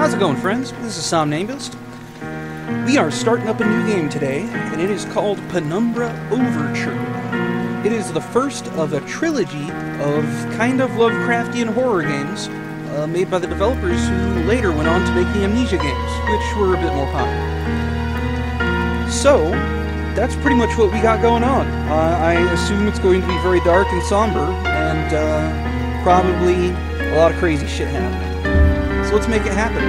How's it going, friends? This is Somnambulist. We are starting up a new game today, and it is called Penumbra Overture. It is the first of a trilogy of kind of Lovecraftian horror games made by the developers who later went on to make the Amnesia games, which were a bit more popular. So, that's pretty much what we got going on. I assume it's going to be very dark and somber, and probably a lot of crazy shit happening. So let's make it happen.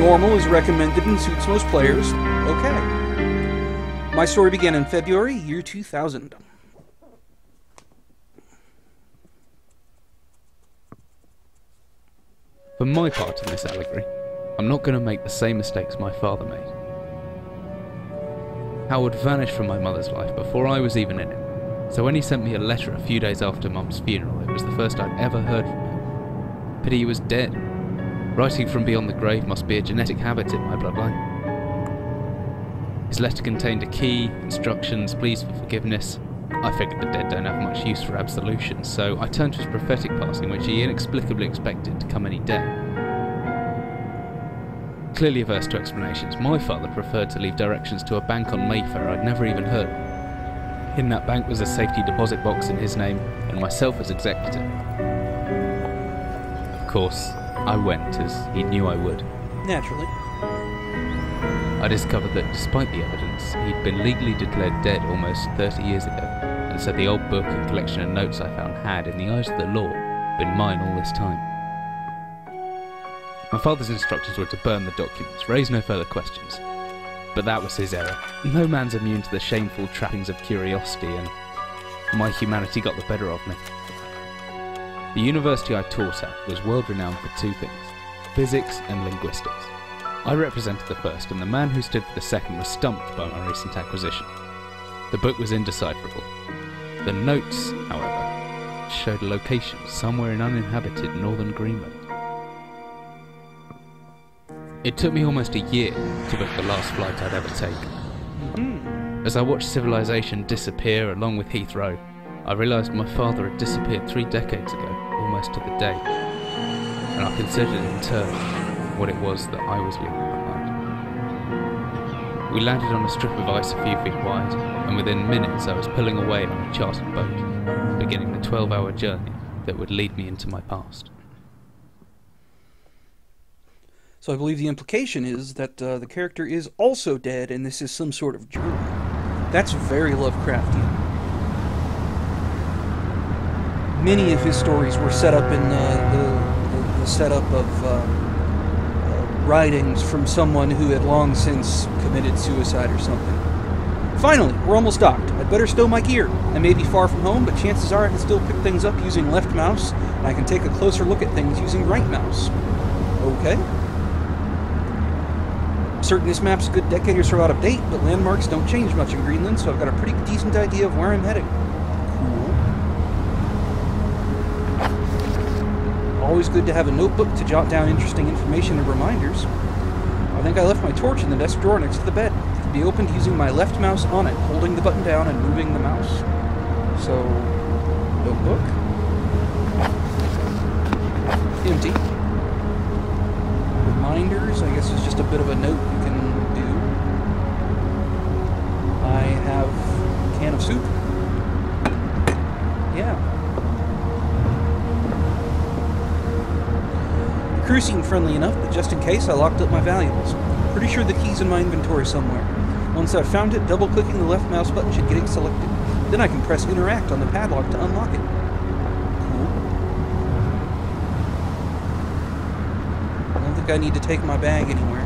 Normal is recommended and suits most players. Okay. My story began in February, year 2000. For my part in this allegory, I'm not going to make the same mistakes my father made. Howard vanished from my mother's life before I was even in it, so when he sent me a letter a few days after Mum's funeral, it was the first I'd ever heard from him. Pity he was dead. Writing from beyond the grave must be a genetic habit in my bloodline. His letter contained a key, instructions, pleas for forgiveness. I figured the dead don't have much use for absolution, so I turned to his prophetic passing, which he inexplicably expected to come any day. Clearly averse to explanations, my father preferred to leave directions to a bank on Mayfair I'd never even heard of. In that bank was a safety deposit box in his name, and myself as executor. Of course, I went, as he knew I would. Naturally. I discovered that despite the evidence, he'd been legally declared dead almost 30 years ago, and so the old book and collection of notes I found had, in the eyes of the law, been mine all this time. My father's instructions were to burn the documents, raise no further questions. But that was his error. No man's immune to the shameful trappings of curiosity, and my humanity got the better of me. The university I taught at was world renowned for two things: physics and linguistics. I represented the first, and the man who stood for the second was stumped by my recent acquisition. The book was indecipherable. The notes, however, showed a location somewhere in uninhabited northern Greenland. It took me almost a year to book the last flight I'd ever taken. As I watched civilization disappear along with Heathrow, I realised my father had disappeared 3 decades ago, almost to the day, and I considered in turn what it was that I was leaving behind. We landed on a strip of ice a few feet wide, and within minutes I was pulling away on a chartered boat, beginning the 12-hour journey that would lead me into my past. So I believe the implication is that the character is also dead, and this is some sort of journal. That's very Lovecraftian. Many of his stories were set up in the setup of writings from someone who had long since committed suicide or something. Finally, we're almost docked. I'd better stow my gear. I may be far from home, but chances are I can still pick things up using left mouse, and I can take a closer look at things using right mouse. Okay. I'm certain this map's a good decade or so out of date, but landmarks don't change much in Greenland, so I've got a pretty decent idea of where I'm heading. Always good to have a notebook to jot down interesting information and reminders. I think I left my torch in the desk drawer next to the bed. It can be opened using my left mouse on it, holding the button down and moving the mouse. So, notebook. Empty. Reminders, I guess is just a bit of a note you can do. I have a can of soup. Yeah. The crew seemed friendly enough, but just in case, I locked up my valuables. Pretty sure the key's in my inventory somewhere. Once I've found it, double-clicking the left mouse button should get it selected. Then I can press Interact on the padlock to unlock it. Cool. I don't think I need to take my bag anywhere.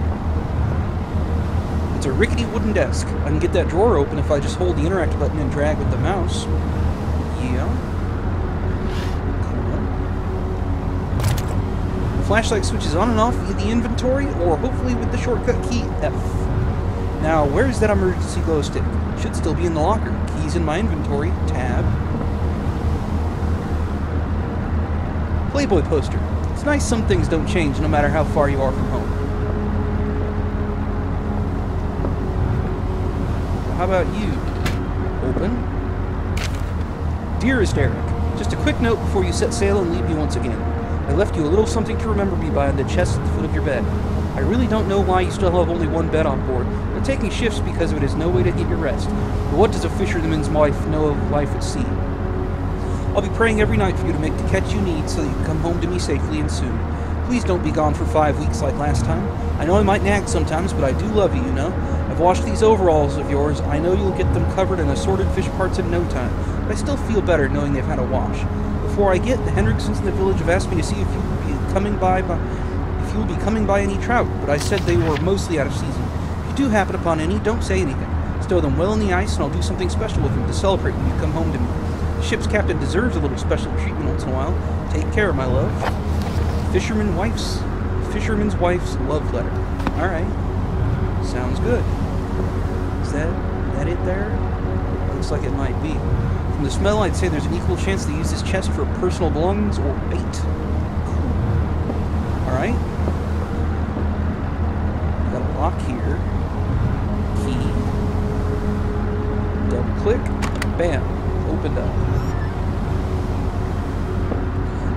It's a rickety wooden desk. I can get that drawer open if I just hold the Interact button and drag with the mouse. Yeah. Flashlight switches on and off via the inventory, or hopefully with the shortcut key F. Now, where's that emergency glow stick? Should still be in the locker. Keys in my inventory, tab. Playboy poster. It's nice some things don't change no matter how far you are from home. How about you? Open. Dearest Eric, just a quick note before you set sail and leave me once again. I left you a little something to remember me by on the chest at the foot of your bed. I really don't know why you still have only one bed on board. They're taking shifts because it is no way to get your rest. But what does a fisherman's wife know of life at sea? I'll be praying every night for you to make the catch you need so that you can come home to me safely and soon. Please don't be gone for 5 weeks like last time. I know I might nag sometimes, but I do love you, you know. I've washed these overalls of yours. I know you'll get them covered in assorted fish parts in no time. But I still feel better knowing they've had a wash. Before I get, the Hendricksons in the village have asked me to see if you'll be coming by any trout, but I said they were mostly out of season. If you do happen upon any, don't say anything. Stow them well in the ice, and I'll do something special with them to celebrate when you come home to me. The ship's captain deserves a little special treatment once in a while. Take care, my love. Fisherman's wife's love letter. Alright. Sounds good. Is that it there? Looks like it might be. From the smell, I'd say there's an equal chance they use this chest for personal belongings or bait. Cool. Alright. Got a lock here. Key. Double click. Bam. Opened up.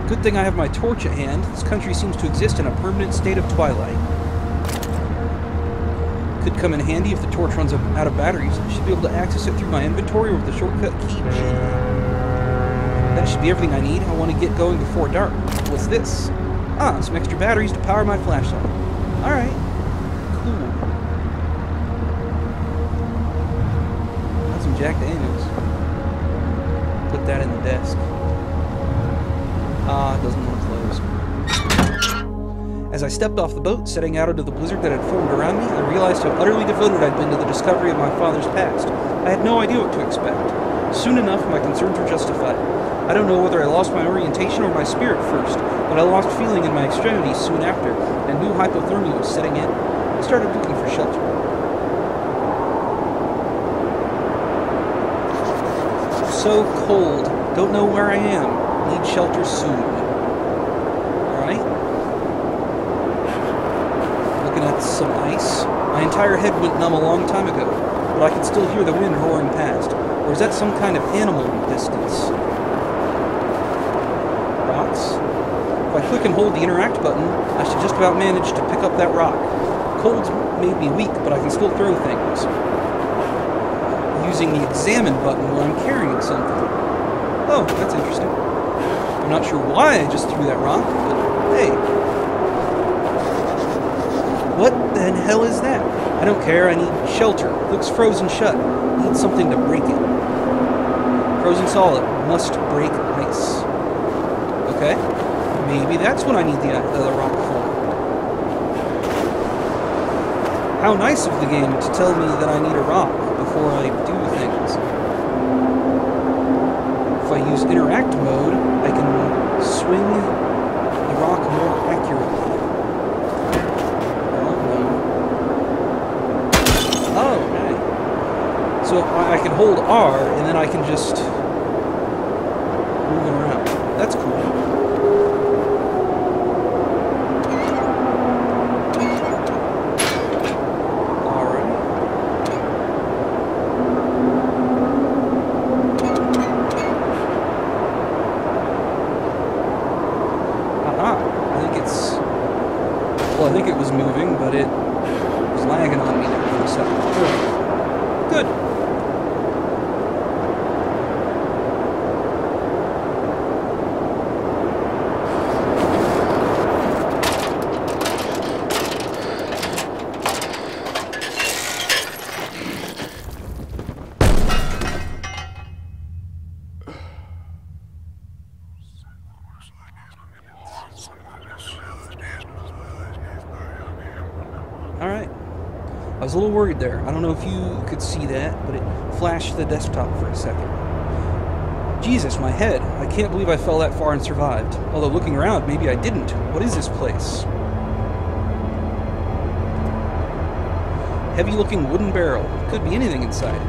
Good thing I have my torch at hand. This country seems to exist in a permanent state of twilight. Could come in handy if the torch runs out of batteries. I should be able to access it through my inventory or with the shortcut key G. That should be everything I need. I want to get going before dark. What's this? Ah, some extra batteries to power my flashlight. Alright. Cool. Got some Jack Daniels. Put that in the desk. Ah, it doesn't want to close. As I stepped off the boat, setting out into the blizzard that had formed around me, I realized how utterly devoted I'd been to the discovery of my father's past. I had no idea what to expect. Soon enough, my concerns were justified. I don't know whether I lost my orientation or my spirit first, but I lost feeling in my extremities soon after, and new hypothermia was setting in. I started looking for shelter. So cold. Don't know where I am. Need shelter soon. Alright. Looking at some ice. My entire head went numb a long time ago, but I can still hear the wind roaring past. Or is that some kind of animal in the distance? Rocks. If I click and hold the interact button, I should just about manage to pick up that rock. Cold's made me weak, but I can still throw things. Using the examine button when I'm carrying something. Oh, that's interesting. I'm not sure why I just threw that rock, but hey. What the hell is that? I don't care, I need shelter. Looks frozen shut. Need something to break it. Frozen solid. Must break ice. Okay. Maybe that's what I need the rock for. How nice of the game to tell me that I need a rock before I do things. If I use interact mode, I can swing the rock more accurately. Oh, okay. So I can hold R, and then I can just move it around. That's cool. I think it was moving, but it was lagging on me there for a second. Good. Alright. I was a little worried there. I don't know if you could see that, but it flashed the desktop for a second. Jesus, my head. I can't believe I fell that far and survived. Although looking around, maybe I didn't. What is this place? Heavy-looking wooden barrel. Could be anything inside it.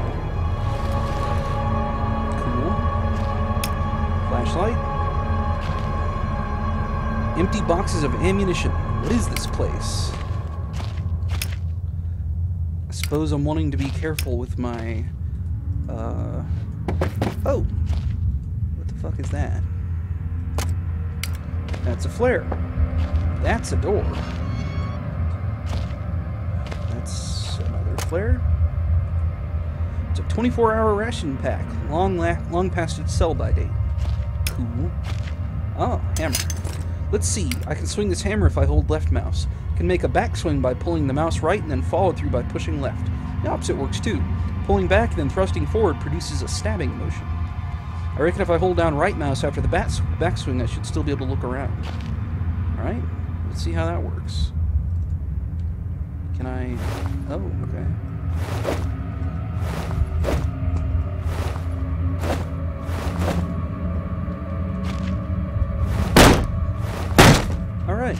Cool. Flashlight. Empty boxes of ammunition. What is this place? I suppose I'm wanting to be careful with my... Oh! What the fuck is that? That's a flare. That's a door. flare. It's a 24-hour ration pack, long past its sell-by date. Cool. Oh, hammer. Let's see. I can swing this hammer if I hold left mouse. I can make a backswing by pulling the mouse right and then follow through by pushing left. The opposite works too. Pulling back and then thrusting forward produces a stabbing motion. I reckon if I hold down right mouse after the backswing, I should still be able to look around. Alright, let's see how that works. Can I... Oh, okay. Alright.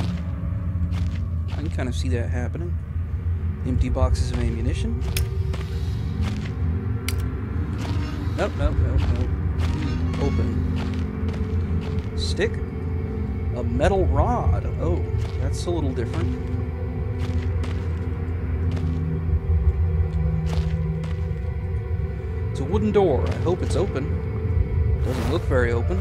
I can kind of see that happening. Empty boxes of ammunition. Nope. Open. Stick. A metal rod. Oh, that's a little different. It's a wooden door. I hope it's open. Doesn't look very open.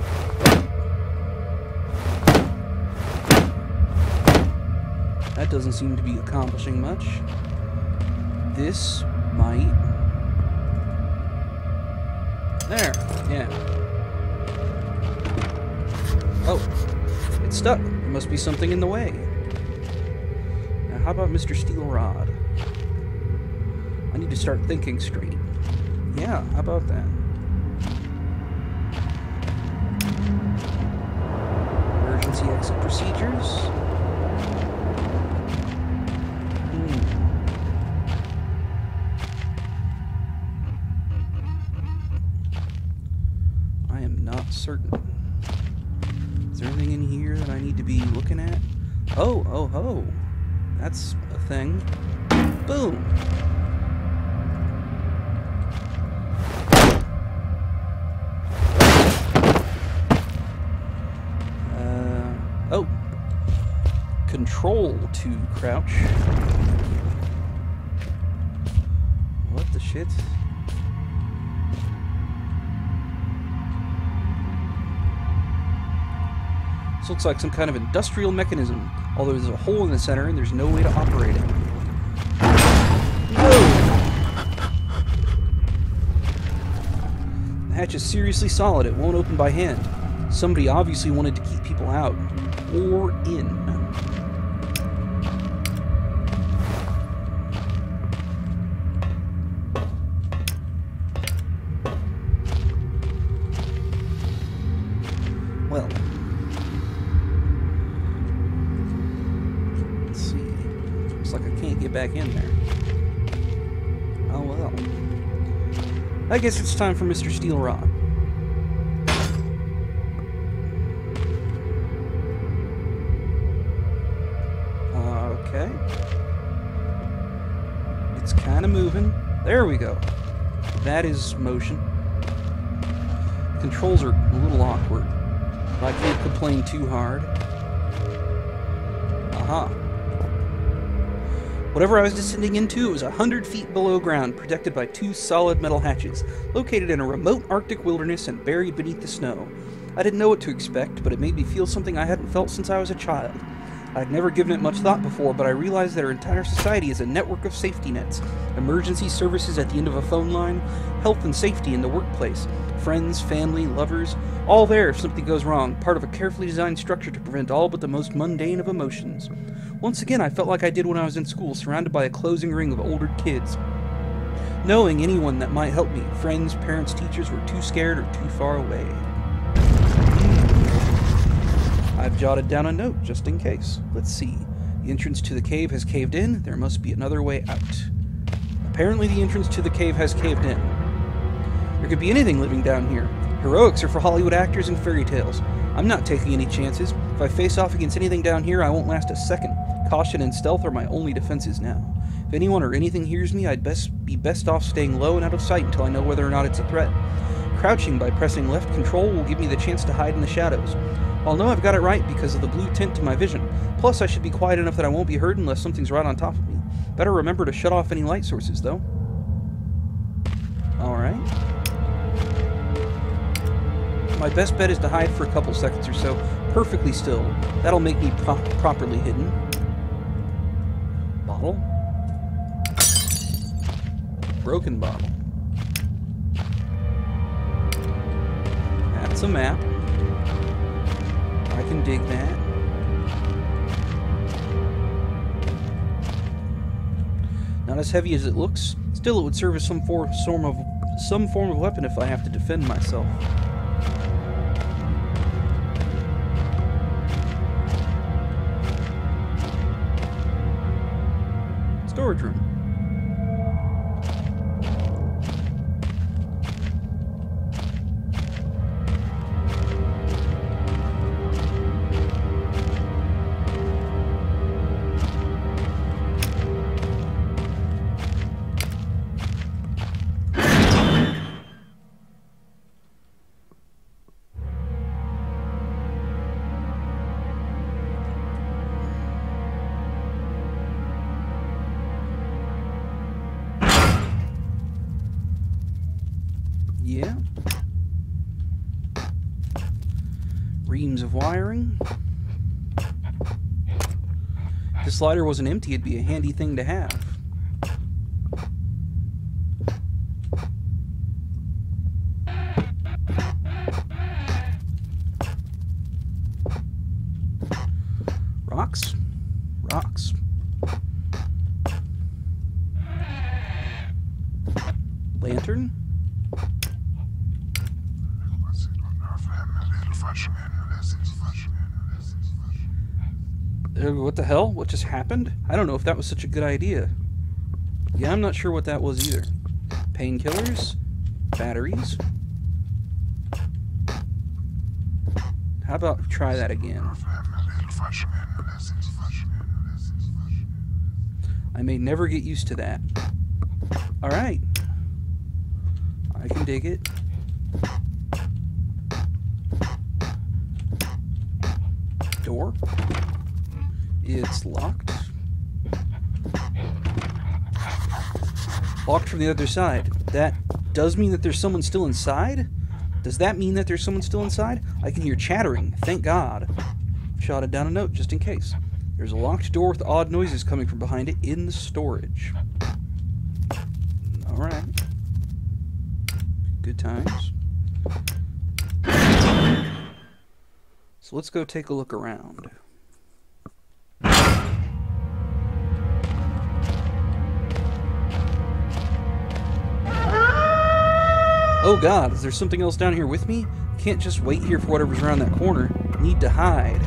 That doesn't seem to be accomplishing much. This might... There, yeah. Oh, it's stuck. There must be something in the way. Now, how about Mr. Steel Rod? I need to start thinking straight. Yeah, how about that? Emergency exit procedures. I am not certain. Is there anything in here that I need to be looking at? Oh. That's a thing. Boom. Oh. Control to crouch. What the shit? This looks like some kind of industrial mechanism, although there's a hole in the center and there's no way to operate it. Whoa! The hatch is seriously solid. It won't open by hand. Somebody obviously wanted to keep people out. Or in. Well. Let's see. Looks like I can't get back in there. Oh well. I guess it's time for Mr. Steel Rod. Okay. It's kind of moving. There we go. That is motion. Controls are a little awkward. I can't complain too hard. Aha. Whatever I was descending into, it was 100 feet below ground, protected by 2 solid metal hatches, located in a remote Arctic wilderness and buried beneath the snow. I didn't know what to expect, but it made me feel something I hadn't felt since I was a child. I'd never given it much thought before, but I realized that our entire society is a network of safety nets. Emergency services at the end of a phone line, health and safety in the workplace, friends, family, lovers, all there if something goes wrong, part of a carefully designed structure to prevent all but the most mundane of emotions. Once again, I felt like I did when I was in school, surrounded by a closing ring of older kids. Knowing anyone that might help me, friends, parents, teachers, were too scared or too far away. I've jotted down a note, just in case. Let's see. The entrance to the cave has caved in. There must be another way out. Apparently the entrance to the cave has caved in. There could be anything living down here. Heroics are for Hollywood actors and fairy tales. I'm not taking any chances. If I face off against anything down here, I won't last a second. Caution and stealth are my only defenses now. If anyone or anything hears me, I'd be best off staying low and out of sight until I know whether or not it's a threat. Crouching by pressing left control will give me the chance to hide in the shadows. I'll know I've got it right because of the blue tint to my vision. Plus, I should be quiet enough that I won't be heard unless something's right on top of me. Better remember to shut off any light sources, though. Alright. My best bet is to hide for a couple seconds or so, perfectly still. That'll make me properly hidden. Bottle. Broken bottle. That's a map. I can dig that. Not as heavy as it looks. Still, it would serve as some form of weapon if I have to defend myself. Storage room. Yeah. Reams of wiring. If this lighter wasn't empty, it'd be a handy thing to have. Rocks? Rocks. Lantern? What the hell? What just happened? I don't know if that was such a good idea. Yeah, I'm not sure what that was either. Painkillers? Batteries? How about try that again? I may never get used to that. Alright. I can dig it. Door. It's locked. Locked from the other side. That does mean that there's someone still inside? Does that mean that there's someone still inside? I can hear chattering. Thank God. Jotted down a note just in case. There's a locked door with odd noises coming from behind it in the storage. Alright. Good times. So let's go take a look around. Oh God, is there something else down here with me? Can't just wait here for whatever's around that corner. Need to hide.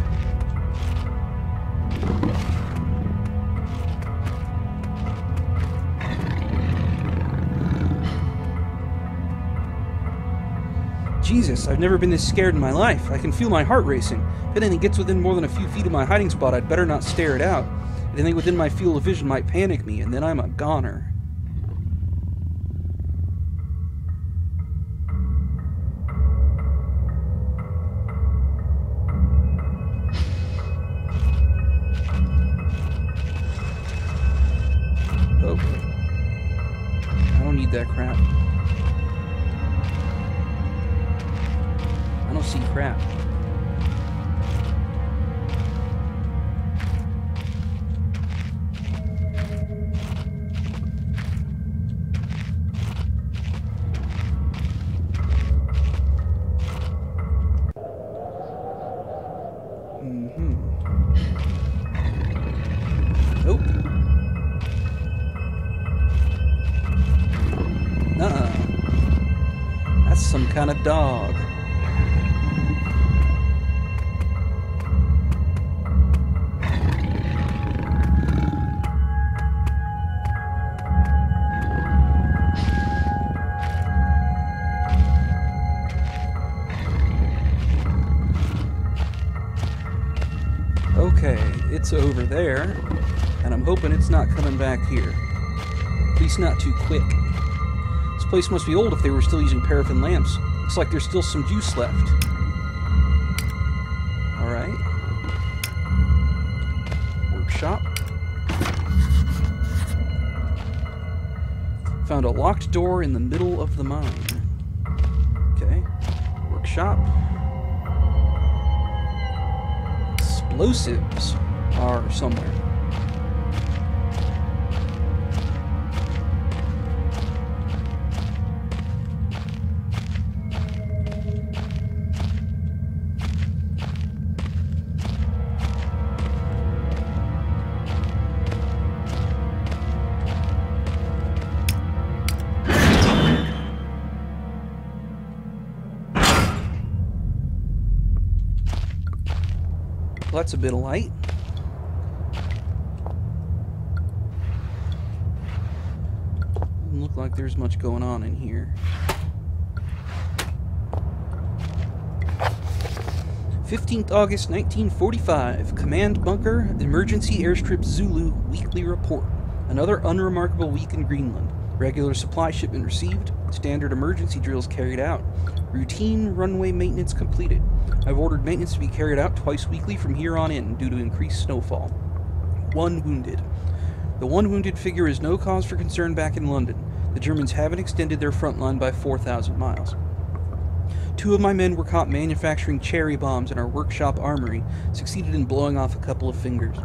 Jesus, I've never been this scared in my life. I can feel my heart racing. If anything gets within more than a few feet of my hiding spot, I'd better not stare it out. Anything within my field of vision might panic me, and then I'm a goner. Oh. I don't need that crap. I don't see crap. Nope. Nuh-uh. That's some kind of dog. Okay, it's over there, and I'm hoping it's not coming back here. At least not too quick. This place must be old if they were still using paraffin lamps. Looks like there's still some juice left. Alright. Workshop. Found a locked door in the middle of the mine. Okay. Workshop. Explosives are somewhere. Well, that's a bit of light. Doesn't look like there's much going on in here. 15th August 1945. Command Bunker, Emergency Airstrip Zulu Weekly Report. Another unremarkable week in Greenland. Regular supply shipment received. Standard emergency drills carried out. Routine runway maintenance completed. I've ordered maintenance to be carried out twice weekly from here on in due to increased snowfall. 1 wounded. The 1 wounded figure is no cause for concern back in London. The Germans haven't extended their front line by 4,000 miles. 2 of my men were caught manufacturing cherry bombs in our workshop armory, succeeded in blowing off a couple of fingers.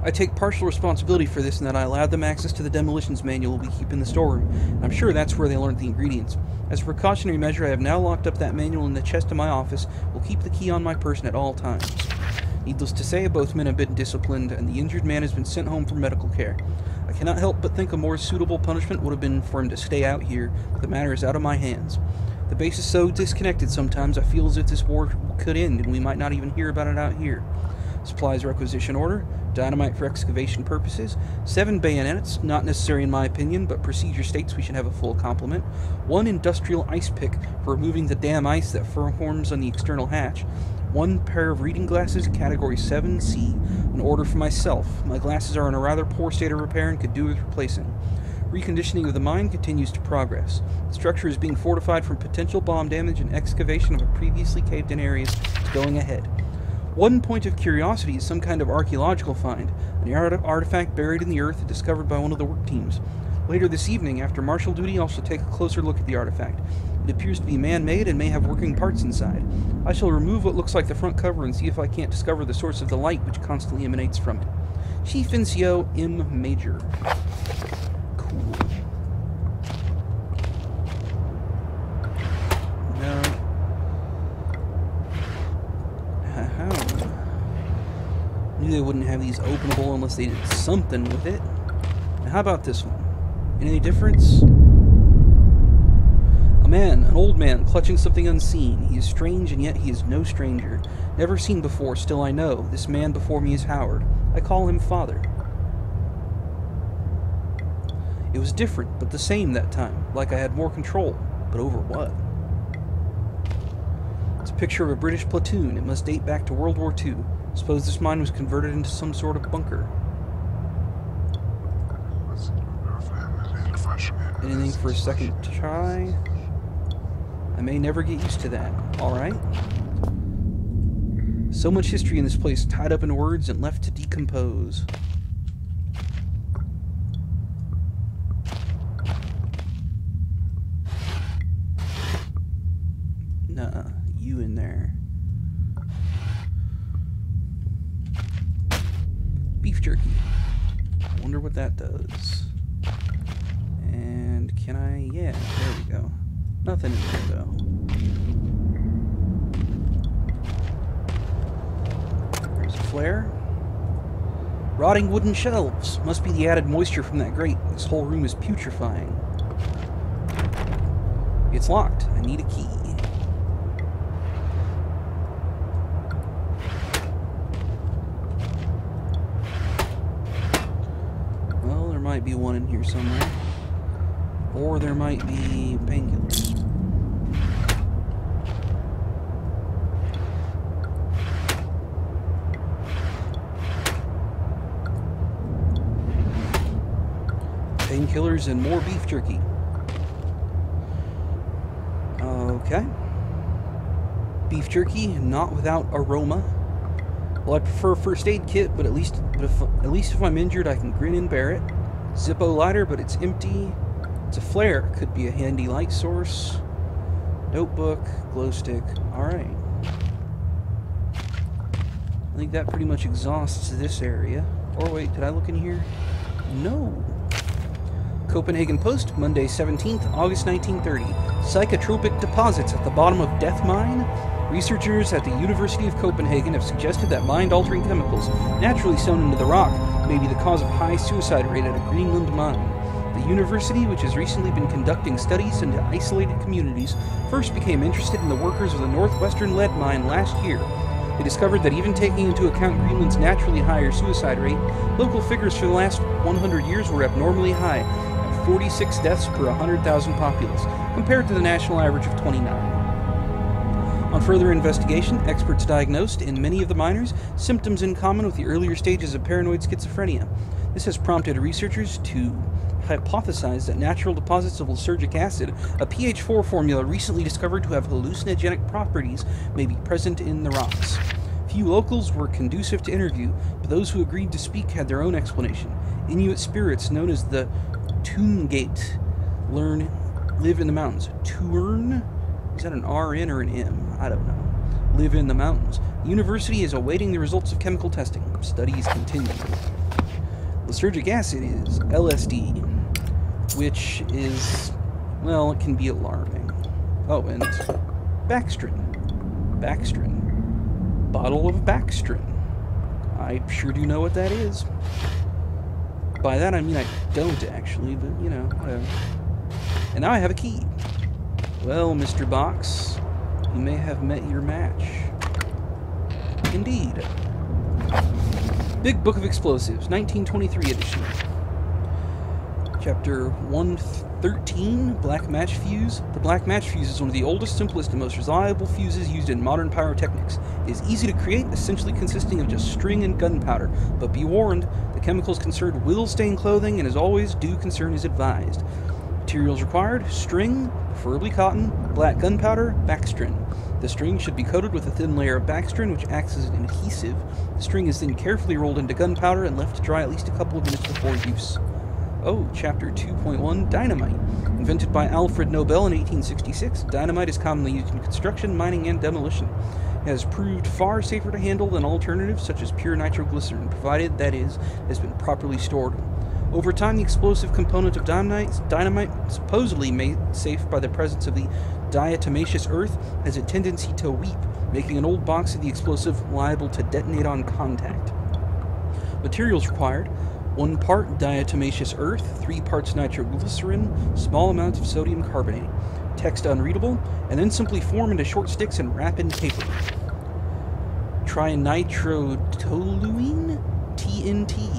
I take partial responsibility for this in that I allowed them access to the demolitions manual we keep in the storeroom, and I'm sure that's where they learned the ingredients. As a precautionary measure, I have now locked up that manual in the chest of my office. Will keep the key on my person at all times. Needless to say, both men have been disciplined, and the injured man has been sent home for medical care. I cannot help but think a more suitable punishment would have been for him to stay out here, but the matter is out of my hands. The base is so disconnected sometimes, I feel as if this war could end, and we might not even hear about it out here. Supplies requisition order. Dynamite for excavation purposes. 7 bayonets, not necessary in my opinion, but procedure states we should have a full complement. 1 industrial ice pick for removing the damn ice that forms on the external hatch. 1 pair of reading glasses, category 7C. An order for myself. My glasses are in a rather poor state of repair and could do with replacing. Reconditioning of the mine continues to progress. The structure is being fortified from potential bomb damage, and excavation of a previously caved-in areas is going ahead. 1 point of curiosity is some kind of archaeological find, an artifact buried in the earth and discovered by one of the work teams. Later this evening, after marshal duty, I'll take a closer look at the artifact. It appears to be man-made and may have working parts inside. I shall remove what looks like the front cover and see if I can't discover the source of the light which constantly emanates from it. Chief NCO M. Major. Cool. No. Knew they wouldn't have these openable unless they did something with it. Now, how about this one? Any difference? A man, an old man, clutching something unseen. He is strange, and yet he is no stranger. Never seen before, still I know. This man before me is Howard. I call him Father. It was different, but the same that time. Like I had more control. But over what? It's a picture of a British platoon. It must date back to World War II. Suppose this mine was converted into some sort of bunker. Anything for a second try? I may never get used to that. Alright. So much history in this place, tied up in words and left to decompose. Nuh-uh. You in there. Beef jerky. I wonder what that does. And can I... yeah, there we go. Nothing in there, though. There's a flare. Rotting wooden shelves. Must be the added moisture from that grate. This whole room is putrefying. It's locked. I need a key. Well, there might be one in here somewhere. Or there might be painkillers. Painkillers and more beef jerky. Okay. Beef jerky, not without aroma. Well, I prefer a first aid kit, but at least if I'm injured, I can grin and bear it. Zippo lighter, but it's empty. It's a flare. Could be a handy light source. Notebook, glow stick. Alright. I think that pretty much exhausts this area. Or wait, did I look in here? No. Copenhagen Post, Monday 17th, August 1930. Psychotropic deposits at the bottom of Death Mine? Researchers at the University of Copenhagen have suggested that mind-altering chemicals, naturally sewn into the rock, may be the cause of high suicide rate at a Greenland mine. The university, which has recently been conducting studies into isolated communities, first became interested in the workers of the Northwestern lead mine last year. They discovered that even taking into account Greenland's naturally higher suicide rate, local figures for the last 100 years were abnormally high, at 46 deaths per 100,000 populace, compared to the national average of 29. On further investigation, experts diagnosed, in many of the miners, symptoms in common with the earlier stages of paranoid schizophrenia. This has prompted researchers to hypothesize that natural deposits of lysergic acid, a pH 4 formula recently discovered to have hallucinogenic properties, may be present in the rocks. Few locals were conducive to interview, but those who agreed to speak had their own explanation. Inuit spirits known as the Toongate live in the mountains. Tuurn? Is that an RN or an M? I don't know. Live in the mountains. The university is awaiting the results of chemical testing. Studies continue. Lysergic acid is LSD, which is, well, it can be alarming. Oh, and Baxtrin. Bottle of Baxtrin. I sure do know what that is. By that I mean I don't actually, but you know, whatever. And now I have a key. Well, Mr. Box, you may have met your match. Indeed. Big Book of Explosives, 1923 edition. Chapter 113, Black Match Fuse. The black match fuse is one of the oldest, simplest, and most reliable fuses used in modern pyrotechnics. It is easy to create, essentially consisting of just string and gunpowder. But be warned, the chemicals concerned will stain clothing, and as always, due concern is advised. Materials required: string, preferably cotton, black gunpowder, Baxtrin. The string should be coated with a thin layer of Baxtrin, which acts as an adhesive. The string is then carefully rolled into gunpowder and left to dry at least a couple of minutes before use. Oh, Chapter 2.1, Dynamite. Invented by Alfred Nobel in 1866, dynamite is commonly used in construction, mining, and demolition. It has proved far safer to handle than alternatives such as pure nitroglycerin, provided, that is, it has been properly stored. Over time, the explosive component of dynamite, supposedly made safe by the presence of the diatomaceous earth, has a tendency to weep, making an old box of the explosive liable to detonate on contact. Materials required: 1 part diatomaceous earth, 3 parts nitroglycerin, small amounts of sodium carbonate. Text unreadable, and then simply form into short sticks and wrap in paper. Trinitrotoluene? TNT.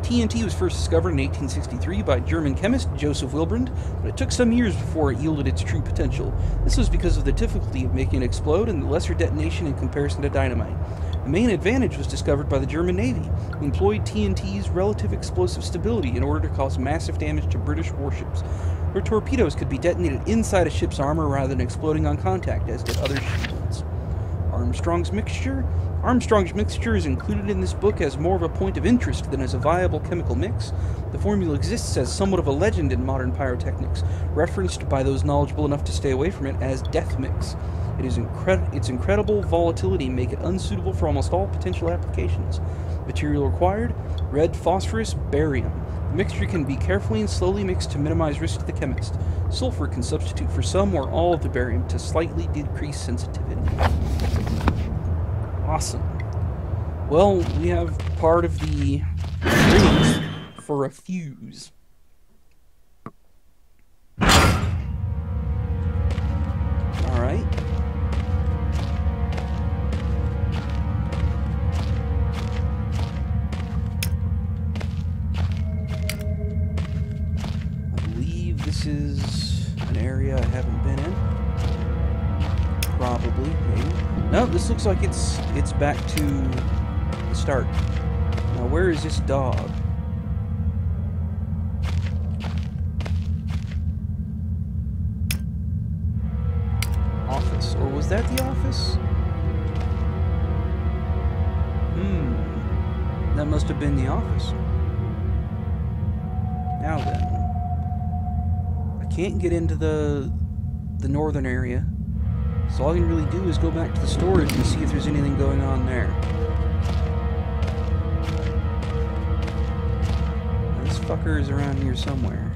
TNT was first discovered in 1863 by German chemist Joseph Wilbrand, but it took some years before it yielded its true potential. This was because of the difficulty of making it explode and the lesser detonation in comparison to dynamite. The main advantage was discovered by the German Navy, who employed TNT's relative explosive stability in order to cause massive damage to British warships. Their torpedoes could be detonated inside a ship's armor rather than exploding on contact, as did other shields. Armstrong's mixture? Armstrong's mixture is included in this book as more of a point of interest than as a viable chemical mix. The formula exists as somewhat of a legend in modern pyrotechnics, referenced by those knowledgeable enough to stay away from it as death mix. Its incredible volatility make it unsuitable for almost all potential applications. Material required: red phosphorus, barium. The mixture can be carefully and slowly mixed to minimize risk to the chemist. Sulfur can substitute for some or all of the barium to slightly decrease sensitivity. Awesome. Well, we have part of the rings for a fuse. Alright. I believe this is an area I haven't been in. Probably, maybe. No, this looks like it's back to the start. Now, where is this dog? Office. Or was that the office? That must have been the office. Now then. I can't get into the northern area. So all I can really do is go back to the storage and see if there's anything going on there. Now, this fucker is around here somewhere.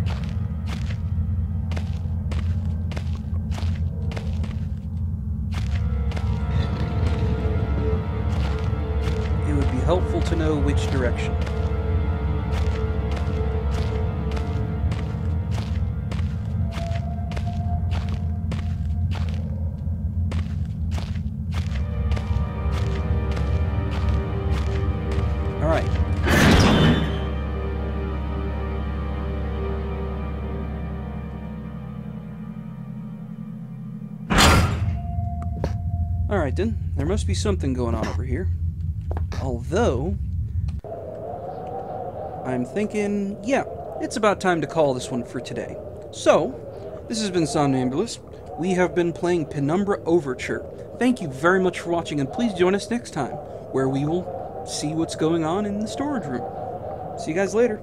It would be helpful to know which direction. Alright then, there must be something going on over here. Although, I'm thinking, yeah, it's about time to call this one for today. So, this has been Somnambulist. We have been playing Penumbra Overture. Thank you very much for watching, and please join us next time, where we will see what's going on in the storage room. See you guys later.